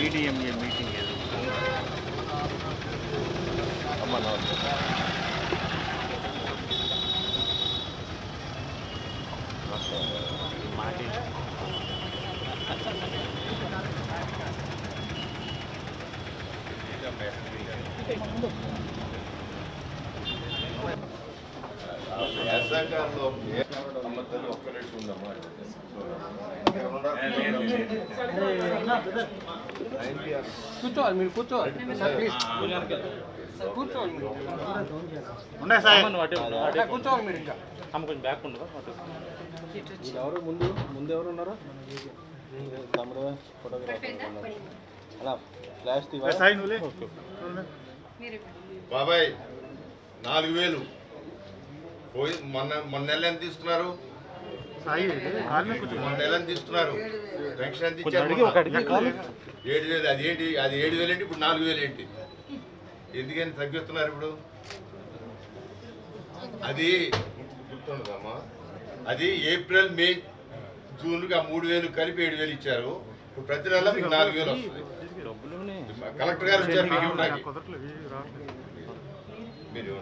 BDMA meeting ఏదో అమ్మ మాటి యాసంగాల్లో అమ్మతల్లి ఒక్క నిమిషం ఉందమ్మా. కూర్చోవాలి మీరు కూర్చోవాలి కూర్చోవాలి మీరు కూర్చోవాలి మీరు ఇంకా కొంచెం బ్యాక్ ఉండదు ఎవరు ముందు ఎవరు ఉన్నారు తమ్ముడు ఫోటోగ్రాఫర్ అలా ఫ్లాష్ బాబాయ్ 4000 పోయి మొన్న నెల ఎంత తీసుకున్నారు? మొన్న నెల ఎంత తీసుకున్నారు? పెన్షన్ ఎంత ఇచ్చారు? 7000. అది ఏంటి? అది 7000 ఏంటి? ఇప్పుడు 4000 ఏంటి? ఎందుకని తగ్గిస్తున్నారు ఇప్పుడు? అది గుర్తుండదమ్మా. అది ఏప్రిల్ మే జూన్కి ఆ 3000 కలిపి 7000 ఇచ్చారు. ఇప్పుడు ప్రతి నెల మీకు 4000 వస్తుంది. కలెక్టర్ గారు వచ్చారు మీకు ఇవ్వడానికి. మీరు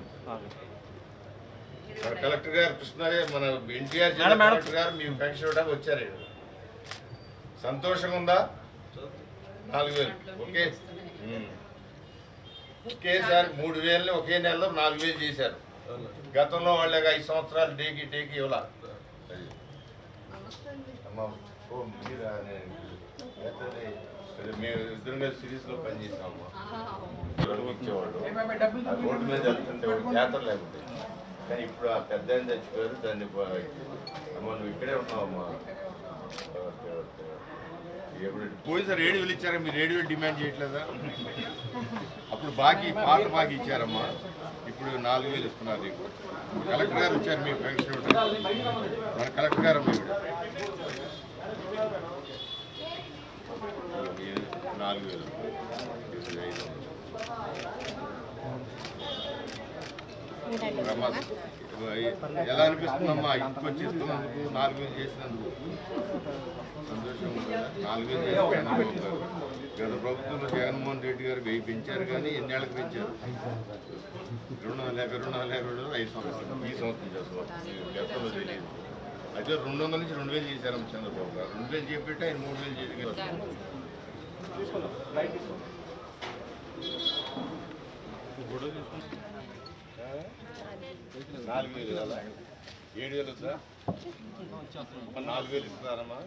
కలెక్టర్ గారు కృష్ణారే మన ఎన్టీఆర్ జిల్లా కలెక్టర్ గారు మీకు పెన్షన్ ఇవ్వడానికి వచ్చారు. సంతోషంగా ఉందా? 4000 ఓకే ఒకేసారి 3000 ఒకే నెలలో 4000 చేశారు. గతంలో వాళ్ళకి 5 సంవత్సరాలు టేకి ఇవ్వాల. మేము ఇద్దరు కలిసి సిరీస్లో పనిచేసాము. ఇచ్చేవాళ్ళు రోడ్డు మీద వెళ్తుంటే జాతర లేకుంటే. కానీ ఇప్పుడు ఆ పెద్ద ఆయన చచ్చిపోయారు. దాన్ని అమ్మ నువ్వు ఇక్కడే ఉన్నావమ్మా. పోయి సార్ 7000 ఇచ్చారా? మీరు 7000 డిమాండ్ చేయట్లేదా? అప్పుడు పాత బాకీ ఇచ్చారమ్మా. ఇప్పుడు 4000 ఇస్తున్నారు. కలెక్టర్ గారు వచ్చారు మీకు పెన్షన్ మన కలెక్టర్ గారు 4000 ఎలా అనిపిస్తుందమ్మా? ఇంటికి వచ్చి ఇస్తున్నందుకు 4000 చేసినందుకు సంతోషం ఉంది కదా? 4000 చేసినందుకు గత ప్రభుత్వంలో జగన్మోహన్ రెడ్డి గారు 1000 పెంచారు. కానీ ఎన్నేళ్ళకి పెంచారు? 250 5 సంవత్సరాలు. ఈ సంవత్సరం చేస్తారు. గతంలో తెలియదు. అయితే 200 నుంచి 2000 చేశారమ్మ చంద్రబాబు గారు. 2000 చేపెట్టి ఆయన 3000 చేసి 4000 కదా? 7000 వద్దా? 4000 ఇస్తున్నారమ్మా.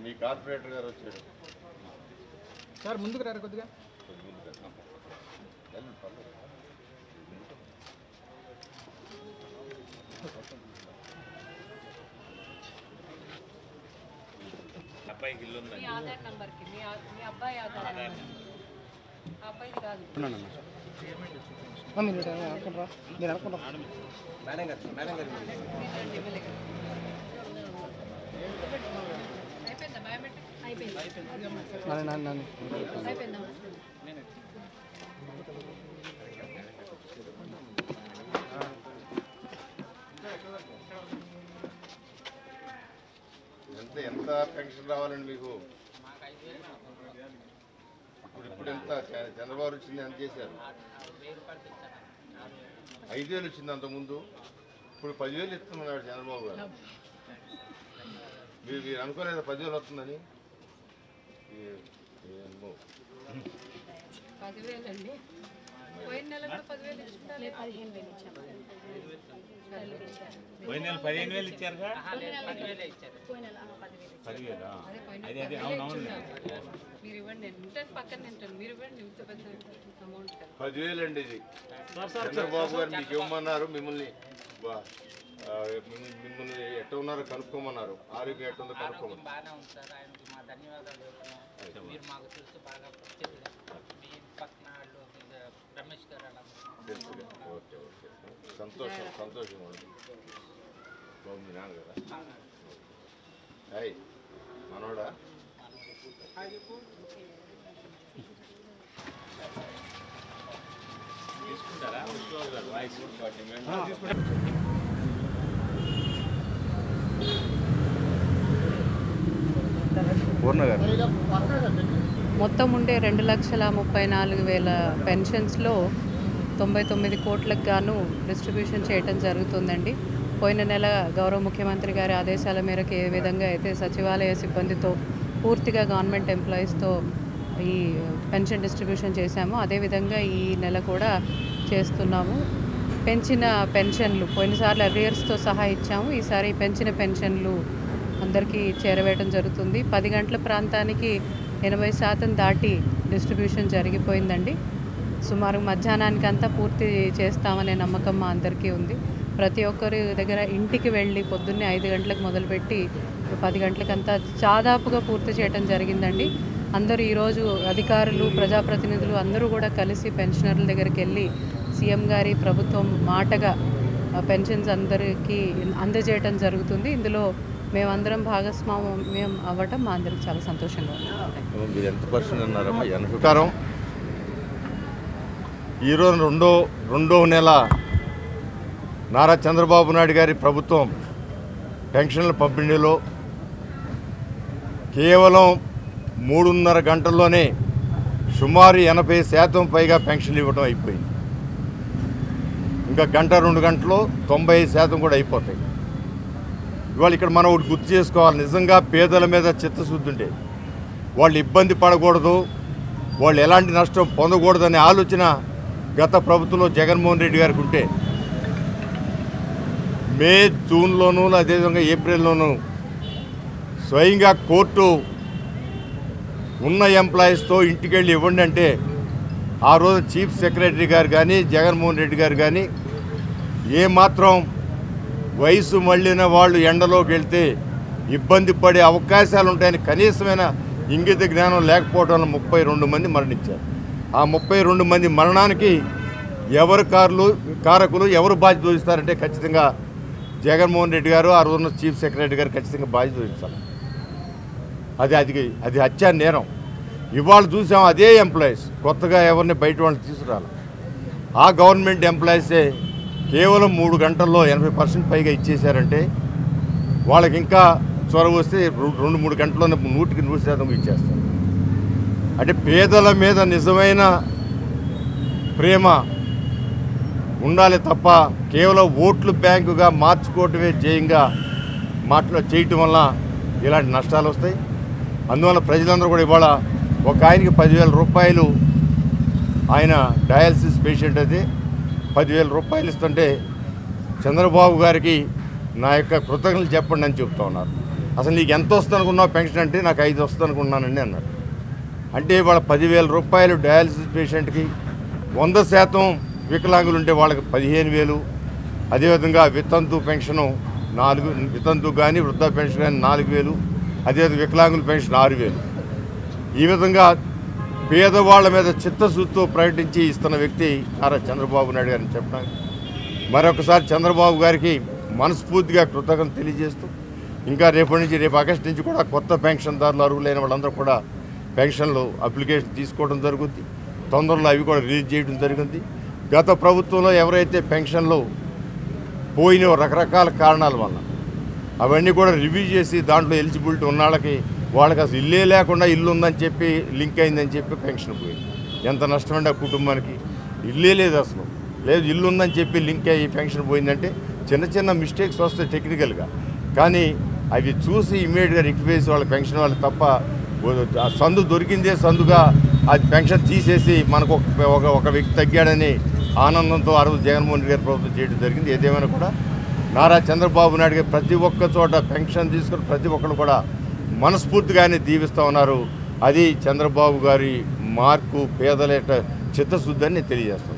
మీ కార్పొరేటర్ గారు వచ్చారు సార్. ముందుకు రారు కొద్దిగా. అబ్బాయికి ఇల్లు ఉందండి. ఆధార్ నంబర్కి మీ అబ్బాయి ఆధార్ అబ్బాయి కాదు. మీరు అనుకుంటారా మేడం గారు అయిపోయిందా బయోమెట్రిక్? అయిపోయింది. అయిపోయిందా? ఎంత పెన్షన్ రావాలండి మీకు? ఇప్పుడు ఎంత? చంద్రబాబు వచ్చింది ఎంత చేశారు? 5000 వచ్చింది అంతకుముందు. ఇప్పుడు 10,000 ఇస్తున్నాడు చంద్రబాబు గారు. మీరు అనుకోలేదా 10,000 వస్తుందని? 10,000 అండి. పోయిన నెల కూడా 10,000 ఇచ్చిందా? 15,000 ఇచ్చాము. పోయిన నెల 15,000 ఇచ్చారుగా? 10,000 అదే అవునవును. మీరు ఇవ్వండి. ఉంటాను పక్కన తింటాను. మీరు ఇవ్వండి. ఇంత పెద్ద అమౌంట్ 10,000 అండి ఇది. చంద్రబాబు గారు మీకు ఇవ్వమన్నారు. మిమ్మల్ని ఎట్ట ఉన్నారో కనుక్కోమన్నారు. ఆరోగ్యం ఎట్ట ఉందో కనుక్కోమన్నారు. ఓకే సంతోషం బాబు మీ నాన్న కదా? హాయ్ మనోడా? తీసుకుంటారా? వాయిస్ తీసుకుంటారా? మొత్తం ఉండే 2,34,000 పెన్షన్స్లో 99 కోట్లకు గాను డిస్ట్రిబ్యూషన్ చేయటం జరుగుతుందండి. పోయిన నెల గౌరవ ముఖ్యమంత్రి గారి ఆదేశాల మేరకు ఏ విధంగా అయితే సచివాలయ సిబ్బందితో పూర్తిగా గవర్నమెంట్ ఎంప్లాయీస్తో ఈ పెన్షన్ డిస్ట్రిబ్యూషన్ చేశామో అదేవిధంగా ఈ నెల కూడా చేస్తున్నాము. పెంచిన పెన్షన్లు పోయినసార్లు అరియర్స్తో సహా ఇచ్చాము. ఈసారి పెంచిన పెన్షన్లు అందరికీ చేరవేయడం జరుగుతుంది. 10 గంటల ప్రాంతానికి 80% దాటి డిస్ట్రిబ్యూషన్ జరిగిపోయిందండి. సుమారు మధ్యాహ్నానికంతా పూర్తి చేస్తామనే నమ్మకం మా అందరికీ ఉంది. ప్రతి ఒక్కరి దగ్గర ఇంటికి వెళ్ళి పొద్దున్నే 5 గంటలకు మొదలుపెట్టి 10 గంటలకంతా దాదాపుగా పూర్తి చేయడం జరిగిందండి. అందరూ ఈరోజు అధికారులు, ప్రజాప్రతినిధులు అందరూ కూడా కలిసి పెన్షనర్ల దగ్గరికి వెళ్ళి సీఎం గారి ప్రభుత్వం మాటగా పెన్షన్స్ అందరికీ అందజేయటం జరుగుతుంది. ఇందులో మేమందరం భాగస్వామ్యం అవ్వటం మా అందరికి చాలా సంతోషంగా ఉంది. ఎంత పర్సెంట్ అన్నారమ్మా? 80. ఈరోజు రెండో నెల నారా చంద్రబాబు నాయుడు గారి ప్రభుత్వం పెన్షన్ల పంపిణీలో కేవలం 3.5 గంటల్లోనే సుమారు 80% పైగా పెన్షన్లు ఇవ్వడం అయిపోయింది. ఇంకా గంట 2 గంటల్లో 95% కూడా అయిపోతాయి. ఇవాళ ఇక్కడ మనం ఒకటి గుర్తు చేసుకోవాలి. నిజంగా పేదల మీద చిత్తశుద్ధి ఉంటే వాళ్ళు ఇబ్బంది పడకూడదు, వాళ్ళు ఎలాంటి నష్టం పొందకూడదనే ఆలోచన గత ప్రభుత్వంలో జగన్మోహన్ రెడ్డి గారికి ఉంటే మే, జూన్లోనూ అదేవిధంగా ఏప్రిల్లోనూ స్వయంగా కోర్టు ఉన్న ఎంప్లాయీస్తో ఇంటికి వెళ్ళి ఇవ్వండి అంటే ఆ రోజు చీఫ్ సెక్రటరీ గారు కానీ జగన్మోహన్ రెడ్డి గారు కానీ ఏమాత్రం వయసు మళ్ళిన వాళ్ళు ఎండలోకి వెళ్తే ఇబ్బంది పడే అవకాశాలు ఉంటాయని కనీసమైన ఇంగిత జ్ఞానం లేకపోవడం వల్ల 32 మంది మరణించారు. ఆ 32 మంది మరణానికి ఎవరు కారకులు, ఎవరు బాధ్యత వహిస్తారంటే ఖచ్చితంగా జగన్మోహన్ రెడ్డి గారు, ఆ రోజున చీఫ్ సెక్రటరీ గారు ఖచ్చితంగా బాధ్యత వహించాలి. అది హత్యా నేరం. ఇవాళ చూసాం అదే ఎంప్లాయీస్ కొత్తగా ఎవరిని బయట వాళ్ళని తీసుకురాలి. ఆ గవర్నమెంట్ ఎంప్లాయీసే కేవలం 3 గంటల్లో 80% పైగా ఇచ్చేశారంటే వాళ్ళకి ఇంకా చొరవ వస్తే 2-3 గంటల్లోనే 100% ఇచ్చేస్తారు. అంటే పేదల మీద నిజమైన ప్రేమ ఉండాలి తప్ప కేవలం ఓట్లు బ్యాంకుగా మార్చుకోవటమే ధ్యేయంగా చేయటం వల్ల ఇలాంటి నష్టాలు వస్తాయి. అందువల్ల ప్రజలందరూ కూడా ఇవాళ ఒక ఆయనకి 10,000 రూపాయలు, ఆయన డయాలసిస్ పేషెంట్ అయితే 10,000 రూపాయలు ఇస్తుంటే చంద్రబాబు గారికి నా యొక్క కృతజ్ఞతలు చెప్పండి అని చెప్తా ఉన్నారు. అసలు నీకు ఎంత వస్తుంది అనుకున్నావు పెన్షన్ అంటే నాకు 5 వస్తుంది అనుకున్నానండి అన్నాడు. అంటే వాళ్ళ 10,000 రూపాయలు డయాలసిస్ పేషెంట్కి 100% వికలాంగులు ఉంటే వాళ్ళకి 15,000, అదేవిధంగా వితంతు పెన్షను 4, వితంతు కానీ వృద్ధ పెన్షన్ కానీ 4,000, అదేవిధంగా వికలాంగుల పెన్షన్ 6,000. ఈ విధంగా పేదవాళ్ల మీద చిత్తశుద్ధితో ప్రకటించి ఇస్తున్న వ్యక్తి నారా చంద్రబాబు నాయుడు గారిని చెప్పడానికి మరొకసారి చంద్రబాబు గారికి మనస్ఫూర్తిగా కృతజ్ఞతలు తెలియజేస్తూ ఇంకా రేపు ఆగస్టు నుంచి కూడా కొత్త పెన్షన్దారులు అర్హులైన వాళ్ళందరూ కూడా పెన్షన్లు అప్లికేషన్ తీసుకోవడం జరుగుతుంది. తొందరలో అవి కూడా రిలీజ్ చేయడం జరిగింది. గత ప్రభుత్వంలో ఎవరైతే పెన్షన్లు పోయిన రకరకాల కారణాల వల్ల అవన్నీ కూడా రివ్యూ చేసి దాంట్లో ఎలిజిబిలిటీ ఉన్న వాళ్ళకి అసలు ఇల్లే లేకుండా ఇల్లు ఉందని చెప్పి లింక్ అయిందని చెప్పి పెన్షన్ పోయింది. ఎంత నష్టమండి ఆ కుటుంబానికి. ఇల్లే లేదు, అసలు లేదు, ఇల్లు ఉందని చెప్పి లింక్ అయ్యి పెన్షన్ పోయిందంటే చిన్న మిస్టేక్స్ వస్తాయి టెక్నికల్గా, కానీ అవి చూసి ఇమ్మీడియట్గా రిక్వెస్ట్ వాళ్ళ పెన్షన్ వాళ్ళు తప్ప సందు దొరికిందే సందుగా అది పెన్షన్ తీసేసి మనకు ఒక వ్యక్తి తగ్గాడని ఆనందంతో ఆ రోజు జగన్మోహన్ రెడ్డి గారి ప్రభుత్వం చేయడం జరిగింది. ఏదేమైనా కూడా నారా చంద్రబాబు నాయుడు గారు ప్రతి ఒక్క చోట పెన్షన్ తీసుకుని ప్రతి ఒక్కరు కూడా మనస్ఫూర్తిగానే దీవిస్తూ ఉన్నారు. అది చంద్రబాబు గారి మార్కు, పేదల చిత్తశుద్ధి అని తెలియజేస్తాను.